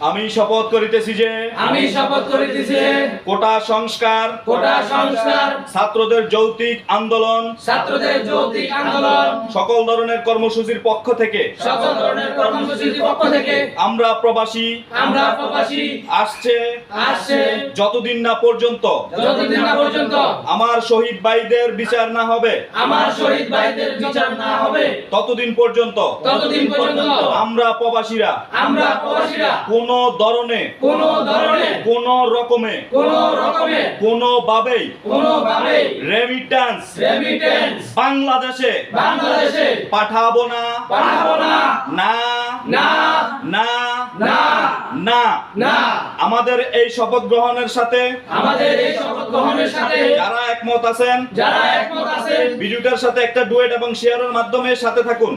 আমি শপথ করিতেছি যে কোটা সংস্কার ছাত্রদের যৌক্তিক আন্দোলন সকল ধরনের কর্মসূচির পক্ষ থেকে আমরা প্রবাসী আসছে যতদিন না পর্যন্ত আমার শহীদ ভাইদের বিচার না হবে ততদিন পর্যন্ত আমরা প্রবাসীরা কোন ধরনে কোন রকমে কোনোভাবেই রেমিটেন্স বাংলাদেশে পাঠাবো না না না না না আমাদের এই শপথ গ্রহণের সাথে যারা একমত আছেন ভিডিওটার সাথে একটা ডুয়েট এবং শেয়ারের মাধ্যমে সাথে থাকুন।